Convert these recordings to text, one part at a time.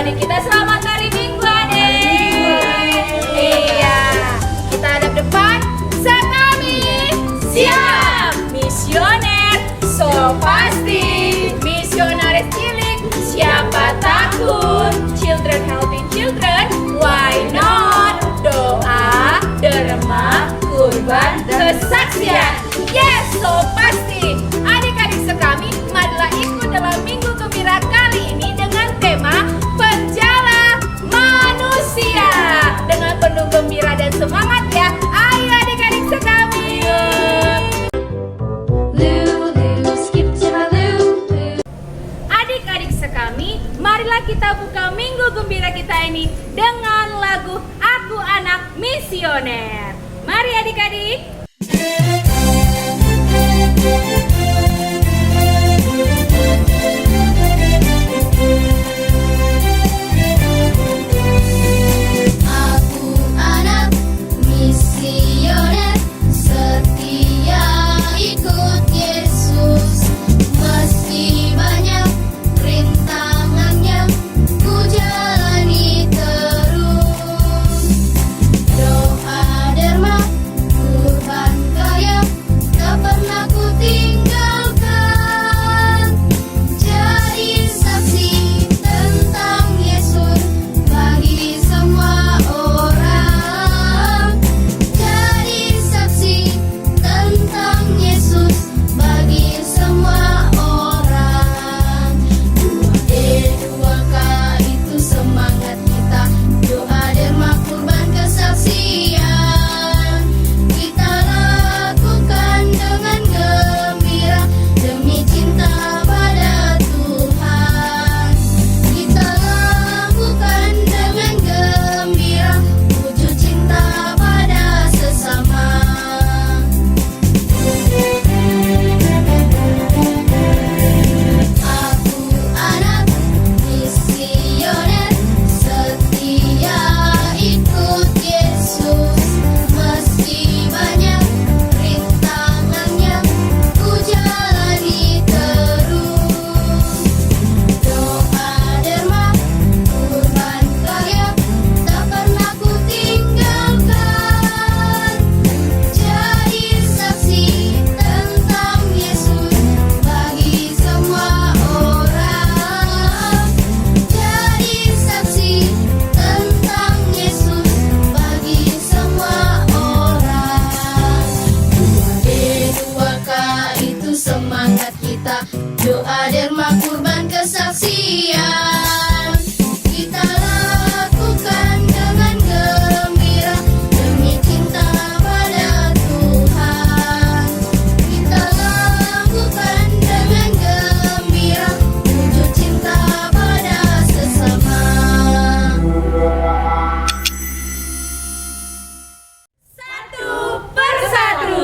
adik-adik kita selamat hari Minggu, adik. Iya, kita hadap depan. Sekami siap. Misioner, so pasti. Misionaris cilik, siapa takut? Children helping children, why not? Doa, derma, kurban, kesaksian. Yes, so pasti. Adik-adik sekami, marilah ikut dalam Minggu Gembira kali ini dengan tema Penjala Manusia. Dengan penuh gembira dan semangat ya. Ayo adik-adik sekami. Adik-adik sekami, marilah kita buka Minggu Gembira kita ini dengan lagu Aku Anak Misioner. Mari adik-adik. Aku anak misioner, setia ikut Yesus. Meski banyak rintangannya, ku jalani terus. Doa, derma, kurban karya, tak pernah ku tinggalkan. Jadi saksi tentang Yesus bagi semua orang. Jadi saksi tentang Yesus bagi semua orang. 2D2K itu semangat kita. Doa, derma, kurban, kesaksian kita lakukan dengan gembira demi cinta pada Tuhan. Kita lakukan dengan gembira wujud cinta pada sesama. Aku anak misioner, setia ikut Yesus. Meski banyak rintangannya, ku jalani terus. Doa, derma, kurban karya, tak pernah ku tinggalkan. Jadi saksi tentang Yesus bagi semua orang. Jadi saksi tentang Yesus bagi semua orang. 2D2K itu semangat kita. Doa, derma, kurban, kesaksian kita lakukan dengan gembira demi cinta pada Tuhan. Kita lakukan dengan gembira wujud cinta pada sesama. Satu persatu.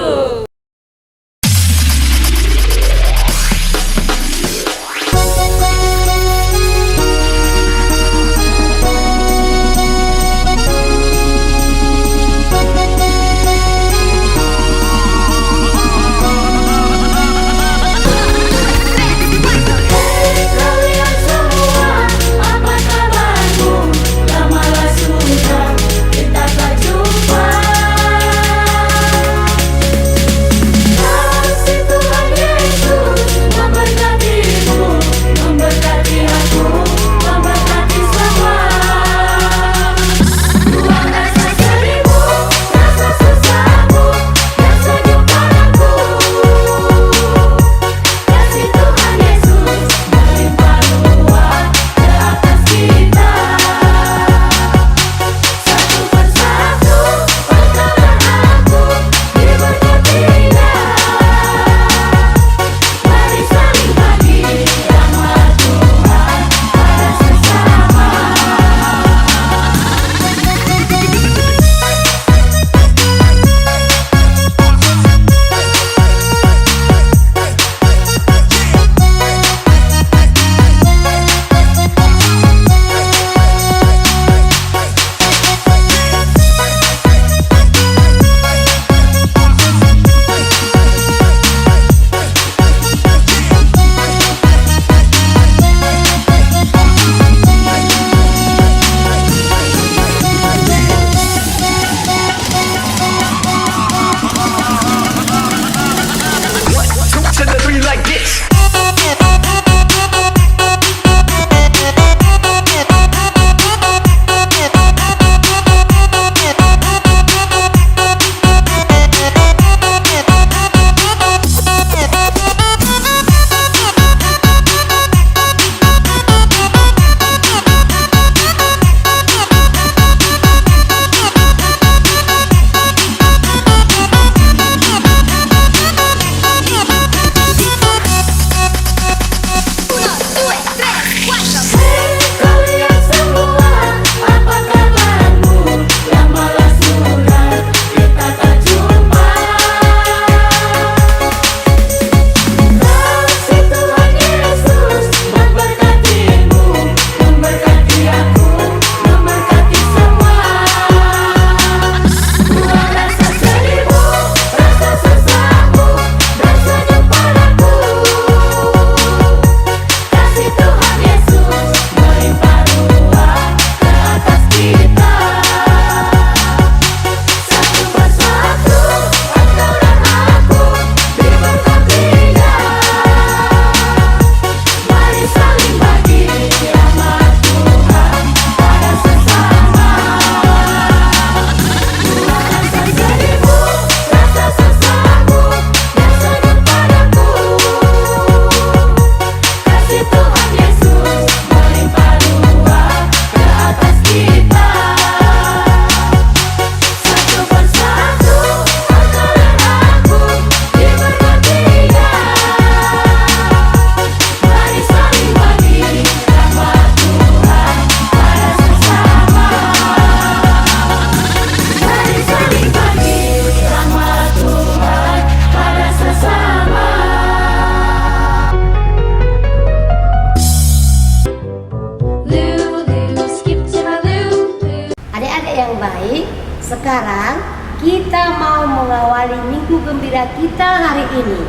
mengawali Minggu Gembira kita hari ini.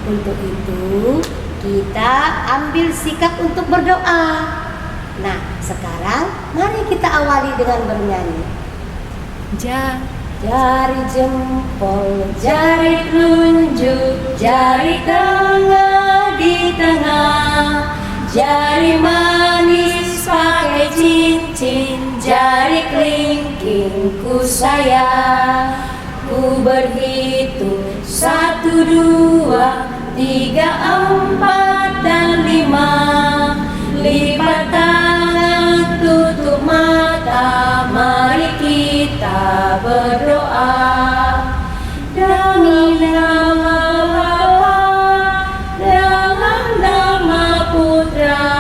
Untuk itu, kita ambil sikap untuk berdoa. Nah, sekarang mari kita awali dengan bernyanyi. Jari jempol, jari telunjuk, jari tengah di tengah, jari manis pakai cincin, jari kelingking ku sayang. Ku berhitung 1, 2, 3, 4 dan 5. Lipat tangan, tutup mata, mari kita berdoa. Dalam nama Bapa, dalam nama Putra,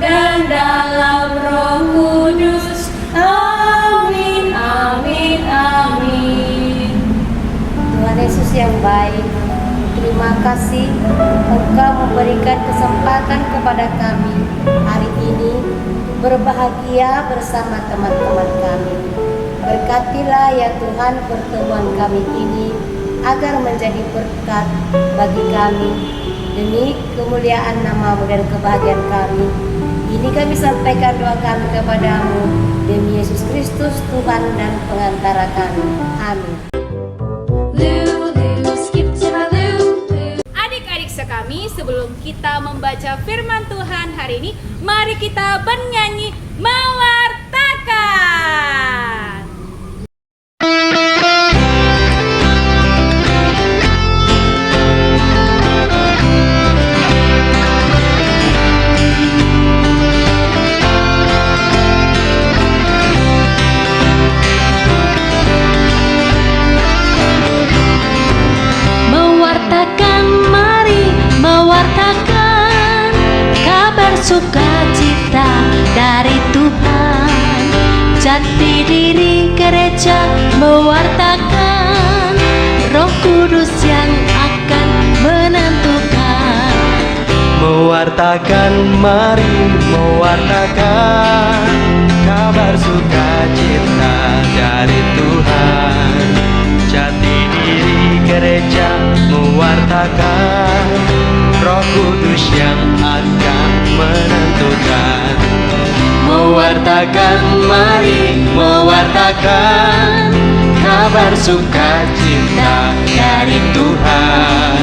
dan dalam Roh Kudus. Amin, amin, amin. Tuhan Yesus yang baik, terima kasih Engkau memberikan kesempatan kepada kami hari ini berbahagia bersama teman-teman kami. Berkatilah ya Tuhan pertemuan kami ini agar menjadi berkat bagi kami. Demi kemuliaan nama-Mu dan kebahagiaan kami, ini kami sampaikan doa kami kepadamu demi Yesus Kristus Tuhan dan pengantara kami. Amin. Kami sebelum kita membaca firman Tuhan hari ini, mari kita bernyanyi mewartakan. Sukacita dari Tuhan, jati diri gereja mewartakan Roh Kudus yang akan menentukan. Mewartakan, mari mewartakan kabar sukacita dari Tuhan, jati diri gereja mewartakan Roh Kudus yang akan menentukan. Mewartakan, mari mewartakan kabar sukacita dari Tuhan,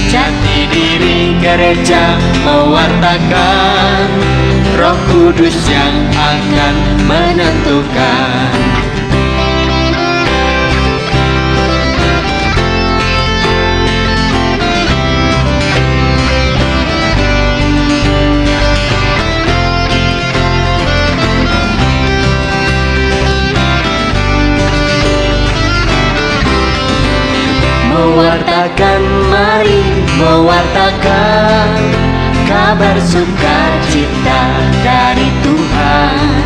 jati diri gereja mewartakan Roh Kudus yang akan menentukan. Mewartakan, mari mewartakan kabar sukacita dari Tuhan,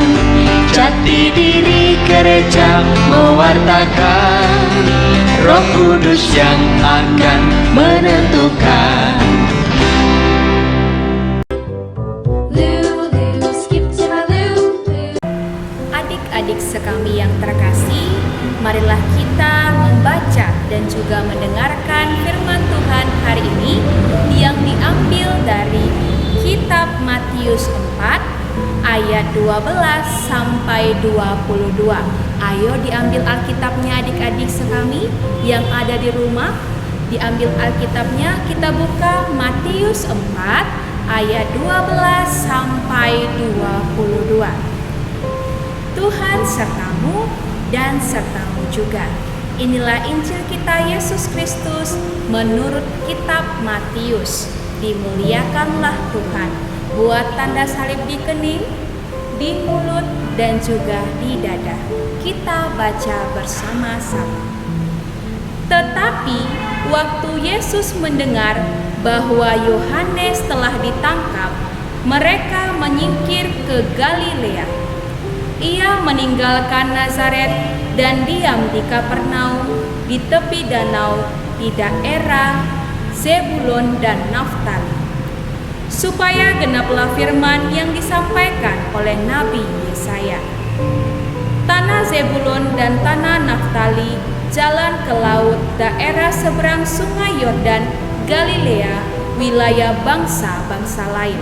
jati diri gereja mewartakan Roh Kudus yang akan menentukan. Adik-adik sekami yang terkasih, marilah kita membaca dan juga mendengarkan firman Tuhan hari ini yang diambil dari kitab Matius 4 ayat 12 sampai 22. Ayo diambil Alkitabnya adik-adik sekami yang ada di rumah. Diambil Alkitabnya, kita buka Matius 4 ayat 12 sampai 22. Tuhan sertamu dan sertamu juga. Inilah Injil kita Yesus Kristus menurut kitab Matius. Dimuliakanlah Tuhan. Buat tanda salib di kening, di mulut, dan juga di dada. Kita baca bersama-sama. Tetapi waktu Yesus mendengar bahwa Yohanes telah ditangkap, mereka menyingkir ke Galilea. Ia meninggalkan Nazaret dan diam di Kapernaum di tepi danau di daerah Zebulon dan Naftali, supaya genaplah firman yang disampaikan oleh Nabi Yesaya. Tanah Zebulon dan tanah Naftali jalan ke laut daerah seberang sungai Yordan, Galilea, wilayah bangsa-bangsa lain.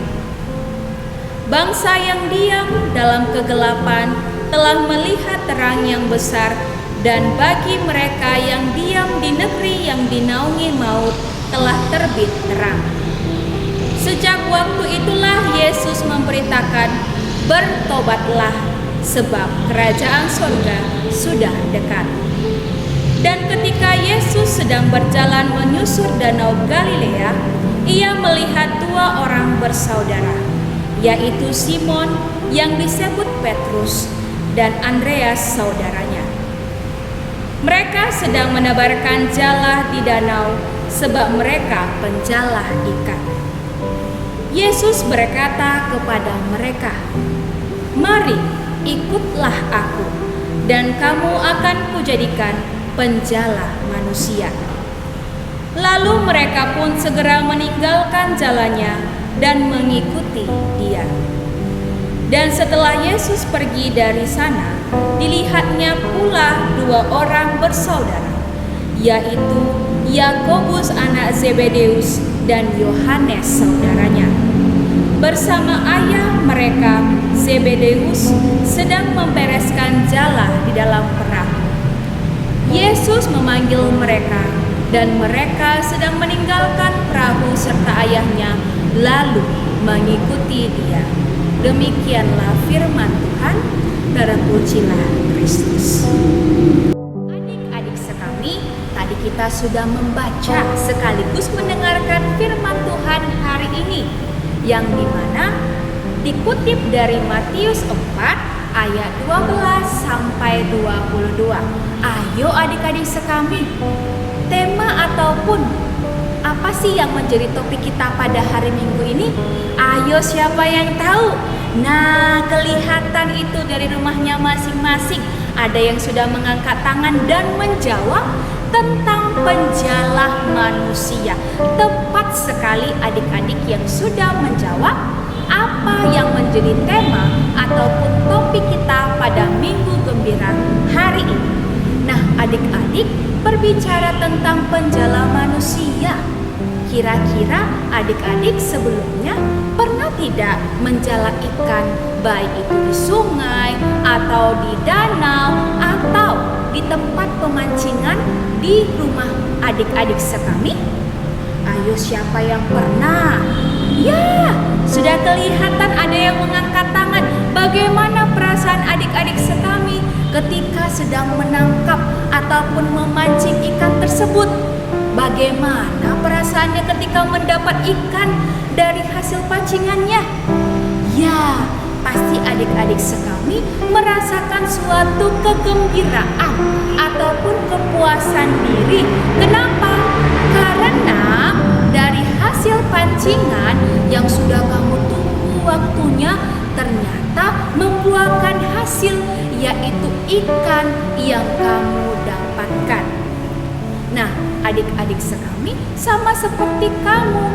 Bangsa yang diam dalam kegelapan telah melihat terang yang besar, dan bagi mereka yang diam di negeri yang dinaungi maut telah terbit terang. Sejak waktu itulah Yesus memberitakan, "Bertobatlah, sebab kerajaan sorga sudah dekat." Dan ketika Yesus sedang berjalan menyusur danau Galilea, ia melihat dua orang bersaudara, yaitu Simon yang disebut Petrus dan Andreas saudaranya. Mereka sedang menebarkan jala di danau sebab mereka penjala ikan. Yesus berkata kepada mereka, "Mari, ikutlah aku, dan kamu akan kujadikan penjala manusia." Lalu mereka pun segera meninggalkan jalannya dan mengikuti Dia. Dan setelah Yesus pergi dari sana, dilihatnya pula dua orang bersaudara, yaitu Yakobus anak Zebedeus dan Yohanes saudaranya. Bersama ayah mereka, Zebedeus, sedang membereskan jala di dalam perahu. Yesus memanggil mereka, dan mereka sedang meninggalkan perahu serta ayahnya, lalu mengikuti Dia. Demikianlah firman Tuhan. Terpujilah Kristus. Adik-adik sekami, tadi kita sudah membaca sekaligus mendengarkan firman Tuhan hari ini, yang dimana dikutip dari Matius 4 ayat 12 sampai 22. Ayo adik-adik sekami, tema ataupun apa sih yang menjadi topik kita pada hari Minggu ini? Ayo, siapa yang tahu? Nah, kelihatan itu dari rumahnya masing-masing. Ada yang sudah mengangkat tangan dan menjawab tentang penjala manusia. Tepat sekali adik-adik yang sudah menjawab apa yang menjadi tema ataupun topik kita pada Minggu Gembira hari ini. Nah, adik-adik, berbicara tentang penjala manusia, kira-kira adik-adik sebelumnya pernah tidak menjala ikan, baik itu di sungai atau di danau atau di tempat pemancingan di rumah adik-adik sekami? Ayo, siapa yang pernah? Ya, sudah kelihatan ada yang mengangkat tangan. Bagaimana perasaan adik-adik sekami ketika sedang menangkap ataupun memancing ikan tersebut? Bagaimana perasaannya ketika mendapat ikan dari hasil pancingannya? Ya, pasti adik-adik sekami merasakan suatu kegembiraan ataupun kepuasan diri. Kenapa? Karena dari hasil pancingan yang sudah kamu tunggu waktunya ternyata membuahkan hasil, yaitu ikan yang kamu dapatkan. Nah, adik-adik sekami sama seperti kamu.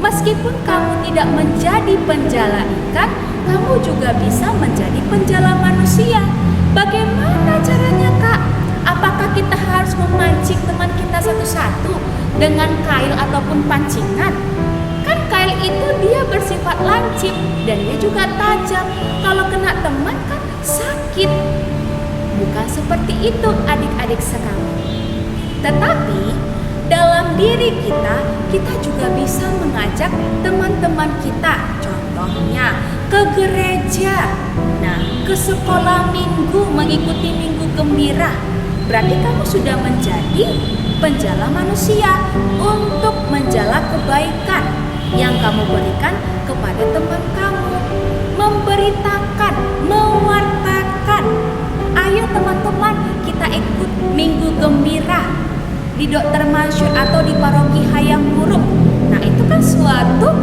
Meskipun kamu tidak menjadi penjala ikan, kamu juga bisa menjadi penjala manusia. Bagaimana caranya, Kak? Apakah kita harus memancing teman kita satu-satu dengan kail ataupun pancingan? Kan kail itu dia bersifat lancip dan dia juga tajam. Kalau kena teman kan sakit. Bukan seperti itu adik-adik sekami. Tetapi dalam diri kita juga bisa mengajak teman-teman kita. Contohnya ke gereja, ke sekolah minggu, mengikuti Minggu Gembira. Berarti kamu sudah menjadi penjala manusia untuk menjala kebaikan yang kamu berikan kepada teman kamu. Memberitakan, mewartakan. Ayo teman-teman, kita ikut Minggu Gembira di Dr. Mansur atau di Paroki Hayam Buruk. Nah, itu kan suatu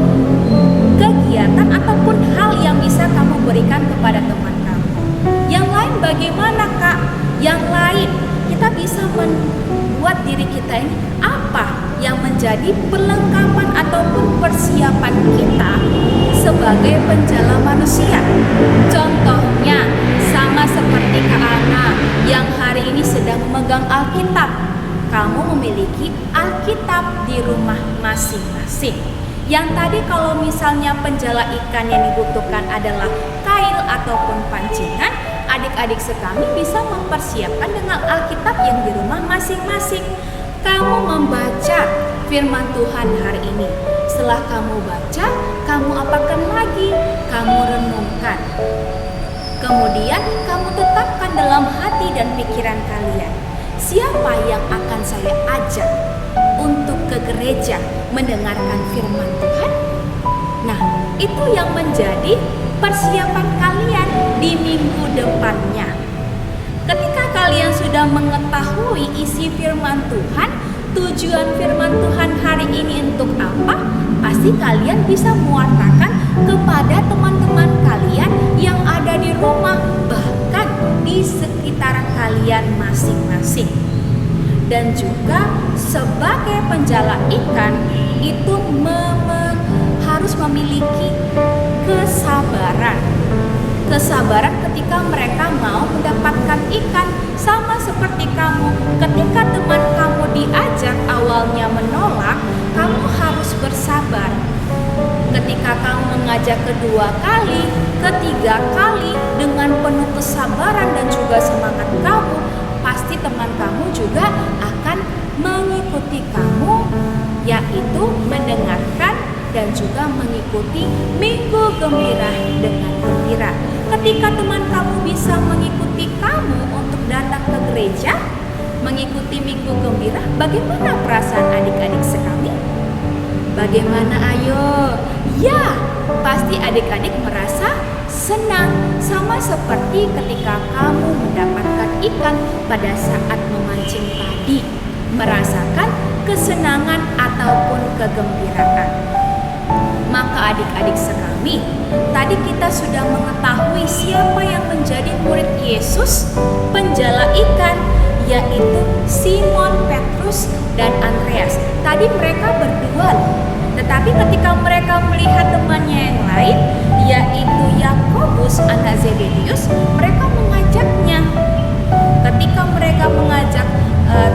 kegiatan ataupun hal yang bisa kamu berikan kepada teman kamu. Yang lain bagaimana, Kak? Yang lain, kita bisa membuat diri kita ini apa yang menjadi perlengkapan ataupun persiapan kita sebagai penjala manusia. Contohnya, sama seperti Kak Ana yang hari ini sedang memegang Alkitab. Kamu memiliki Alkitab di rumah masing-masing. Yang tadi kalau misalnya penjala ikan yang dibutuhkan adalah kail ataupun pancingan, adik-adik sekami bisa mempersiapkan dengan Alkitab yang di rumah masing-masing. Kamu membaca firman Tuhan hari ini. Setelah kamu baca, kamu apakan lagi? Kamu renungkan. Kemudian kamu tetapkan dalam hati dan pikiran kalian, siapa yang akan saya ajak untuk ke gereja mendengarkan firman Tuhan? Nah, itu yang menjadi persiapan kalian di minggu depannya. Ketika kalian sudah mengetahui isi firman Tuhan, tujuan firman Tuhan hari ini untuk apa, pasti kalian bisa mewartakan kepada teman-teman kalian yang ada di rumah, bahkan di sekitar kalian masing-masing. Dan juga sebagai penjala ikan itu harus memiliki kesabaran. Kesabaran ketika mereka mau mendapatkan ikan. Sama seperti kamu, ketika teman kamu diajak awalnya menolak, kamu harus bersabar. Ketika kamu mengajak kedua kali, ketiga kali dengan penuh kesabaran dan juga semangat kamu, pasti teman kamu juga akan mengikuti kamu, yaitu mendengarkan dan juga mengikuti Minggu Gembira dengan gembira. Ketika teman kamu bisa mengikuti kamu untuk datang ke gereja, mengikuti Minggu Gembira, bagaimana perasaan adik-adik sekali? Bagaimana ayo? Ya, pasti adik-adik merasa senang, sama seperti ketika kamu mendapatkan ikan pada saat memancing padi, merasakan kesenangan ataupun kegembiraan. Maka adik-adik sekami, tadi kita sudah mengetahui siapa yang menjadi murid Yesus, penjala ikan, yaitu Simon Petrus dan Andreas. Tadi mereka berdua, tetapi ketika mereka melihat temannya yang lain, yaitu Yakobus anak Zebedeus, mereka mengajaknya. Ketika mereka mengajak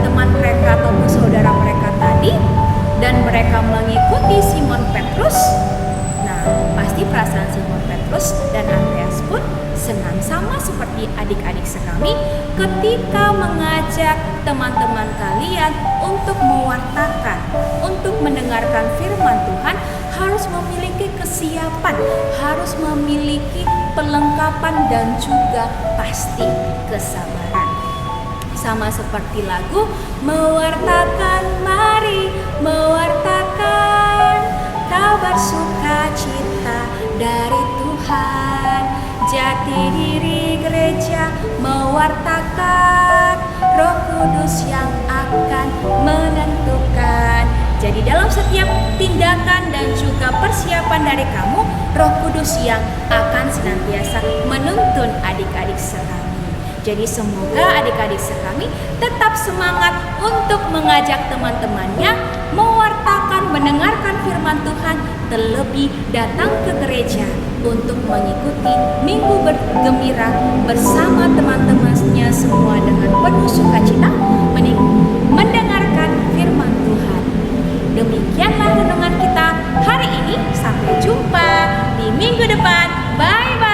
teman mereka ataupun saudara mereka tadi, dan mereka mengikuti Simon Petrus, nah pasti perasaan Simon Petrus dan Andreas pun senang, sama seperti adik-adik sekami ketika mengajak teman-teman kalian untuk mewartakan, untuk mendengarkan firman Tuhan, harus memiliki kesiapan, harus memiliki perlengkapan dan juga pasti kesabaran. Sama seperti lagu mewartakan, mari mewartakan kabar sukacita dari Tuhan. Jati diri gereja mewartakan Roh Kudus yang akan menentukan. Jadi dalam setiap tindakan dan juga persiapan dari kamu, Roh Kudus yang akan senantiasa menuntun adik-adik sekami. Jadi semoga adik-adik sekami tetap semangat untuk mengajak teman-temannya mewartakan, mendengarkan firman Tuhan, terlebih datang ke gereja untuk mengikuti Minggu Bergembira bersama teman-temannya semua dengan penuh sukacita mendengarkan firman Tuhan. Demikianlah renungan kita hari ini. Sampai jumpa di minggu depan. Bye-bye.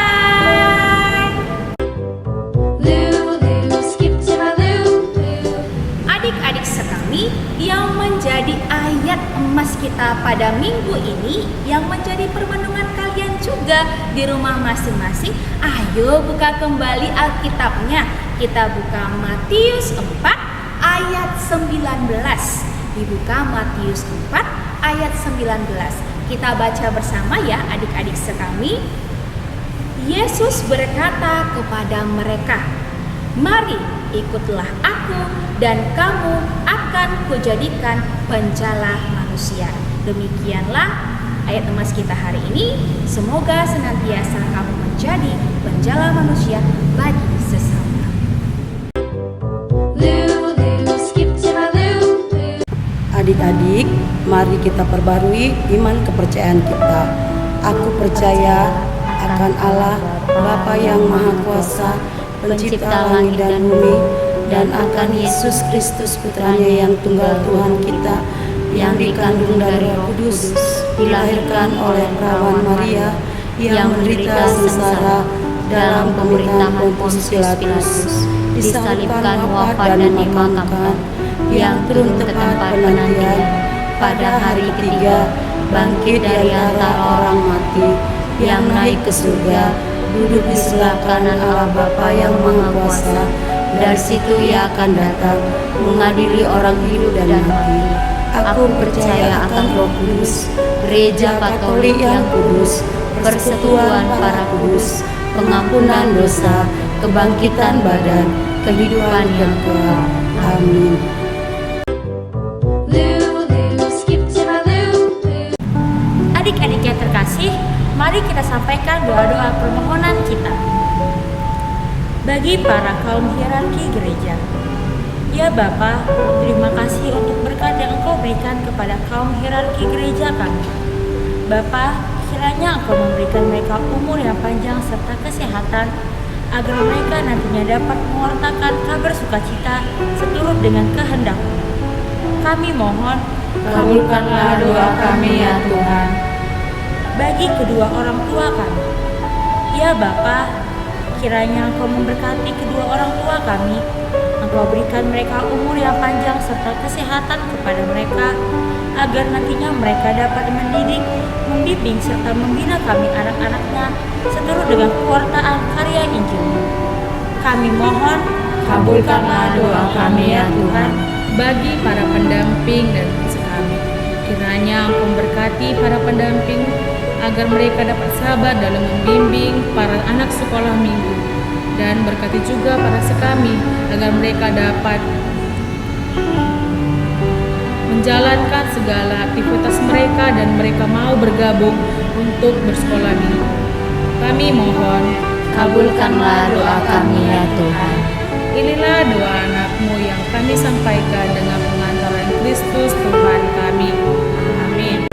Adik-adik sekami, yang menjadi ayat emas kita pada minggu ini, yang menjadi permenungan kalian juga di rumah masing-masing, ayo buka kembali Alkitabnya. Kita buka Matius 4 ayat 19. Dibuka Matius 4 ayat 19. Kita baca bersama ya adik-adik sekami. Yesus berkata kepada mereka, "Mari ikutlah aku dan kamu akan kujadikan penjala manusia." Demikianlah ayat emas kita hari ini. Semoga senantiasa kamu menjadi penjala manusia bagi sesama. Adik-adik, mari kita perbarui iman kepercayaan kita. Aku percaya akan Allah, Bapa yang Maha Kuasa, Pencipta langit dan bumi, dan akan Yesus Kristus putranya yang tunggal Tuhan kita, yang dikandung dari Roh Kudus, dilahirkan oleh perawan Maria, yang menderita sengsara dalam pemerintahan Pontius Pilatus, disalibkan, wafat dan dimakamkan, yang turun tepat penantian, pada hari ketiga bangkit dari antara orang mati, yang naik ke surga, duduk di sebelah kanan Allah Bapa yang Maha Kuasa. Dari situ Ia akan datang mengadili orang hidup dan mati. Aku percaya akan Roh Kudus, Gereja Katolik yang kudus, persekutuan para kudus, pengampunan dosa, kebangkitan badan, kehidupan yang kekal. Amin. Adik-adik yang terkasih, mari kita sampaikan doa-doa permohonan kita. Bagi para kaum hierarki gereja, ya Bapa, terima kasih untuk berkat yang Engkau berikan kepada kaum hierarki gereja kami. Bapa, kiranya Engkau memberikan mereka umur yang panjang serta kesehatan, agar mereka nantinya dapat mewartakan kabar sukacita seturut dengan kehendak. Kami mohon, Kabulkanlah doa kami ya Tuhan. bagi kedua orang tua kami, ya Bapa, kiranya Engkau memberkati kedua orang tua kami. Engkau berikan mereka umur yang panjang serta kesehatan kepada mereka, agar nantinya mereka dapat mendidik, membimbing, serta membina kami anak-anaknya seturut dengan pewartaan karya Injil. Kami mohon, Kabulkanlah doa kami ya Tuhan. Bagi para pendamping dan kami, kiranya Engkau memberkati para pendamping agar mereka dapat sabar dalam membimbing para anak sekolah minggu, dan berkati juga para sekami agar mereka dapat menjalankan segala aktivitas mereka dan mereka mau bergabung untuk bersekolah minggu. Kami mohon, Kabulkanlah doa kami ya Tuhan. inilah doa anak-Mu yang kami sampaikan dengan pengantaran Kristus Tuhan kami. Amin.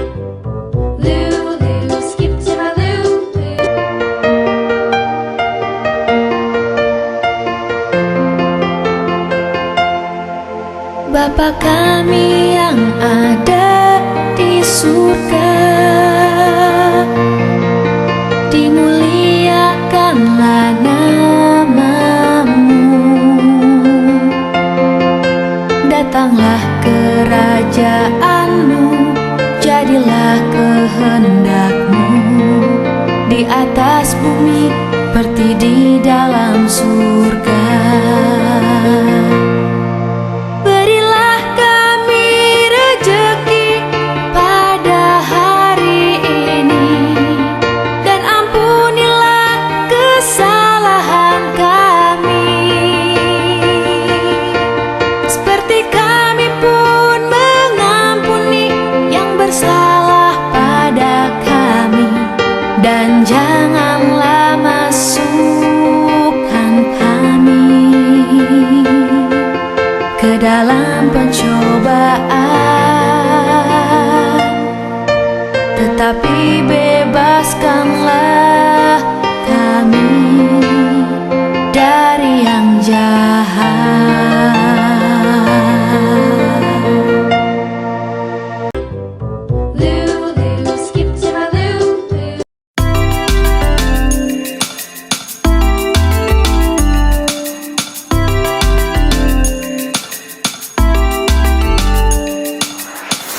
Bapa kami yang ada di surga, dimuliakanlah nama-Mu. Datanglah kerajaan-Mu, jadilah kehendak-Mu di atas bumi seperti di dalam surga. Berilah kami rejeki pada hari ini, dan ampunilah kesalahan kami, seperti kami pun mengampuni yang bersalah pada kami. Dan janganlah masukkan kami ke dalam pencobaan, tetapi bebaskanlah kami dari yang jahat.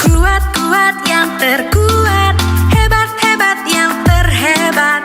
Kuat-kuat yang terkuat, hebat-hebat yang terhebat.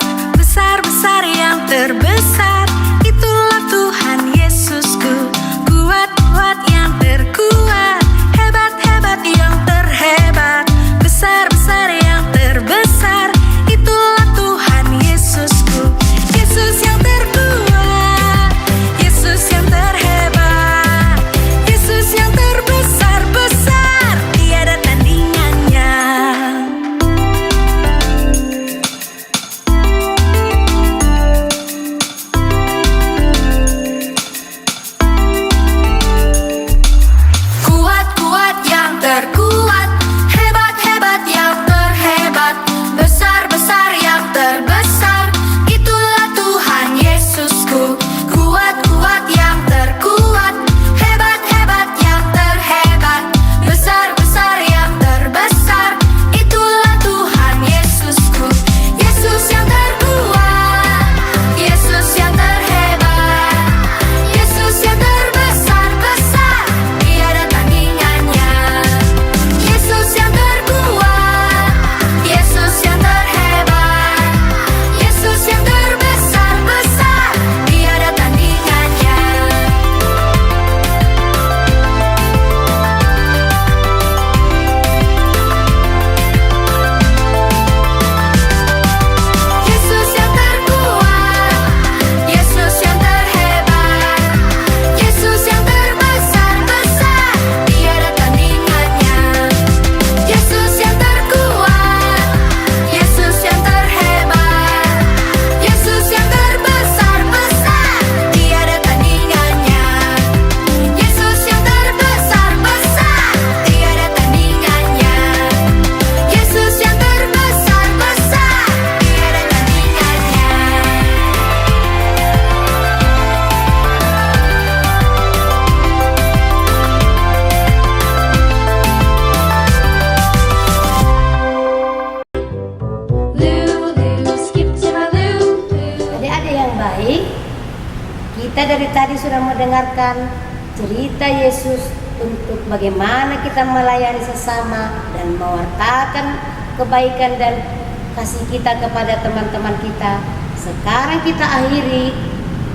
Kita dari tadi sudah mendengarkan cerita Yesus untuk bagaimana kita melayani sesama dan mewartakan kebaikan dan kasih kita kepada teman-teman kita. Sekarang kita akhiri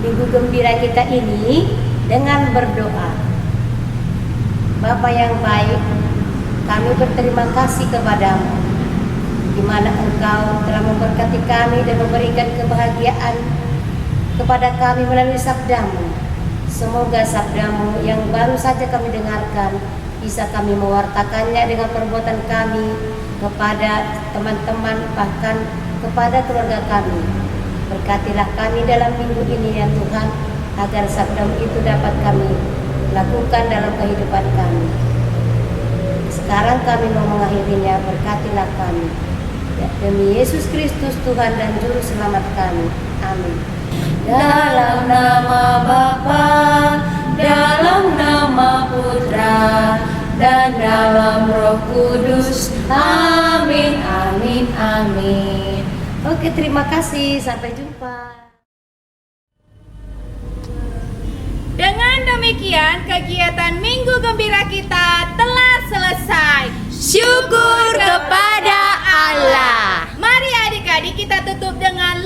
minggu gembira kita ini dengan berdoa. Bapa yang baik, kami berterima kasih kepadamu, di mana Engkau telah memberkati kami dan memberikan kebahagiaan kepada kami melalui sabdamu. Semoga sabdamu yang baru saja kami dengarkan bisa kami mewartakannya dengan perbuatan kami kepada teman-teman, bahkan kepada keluarga kami. Berkatilah kami dalam minggu ini ya Tuhan, agar sabdamu itu dapat kami lakukan dalam kehidupan kami. Sekarang kami mau mengakhirinya, berkatilah kami. Ya, demi Yesus Kristus Tuhan dan Juru Selamat kami. Amin. Dalam nama Bapa, dalam nama Putra, dan dalam Roh Kudus. Amin, amin, amin. Oke, terima kasih. Sampai jumpa. Dengan demikian, kegiatan Minggu Gembira kita telah selesai. Syukur kepada Allah. Mari adik-adik kita tutup dengan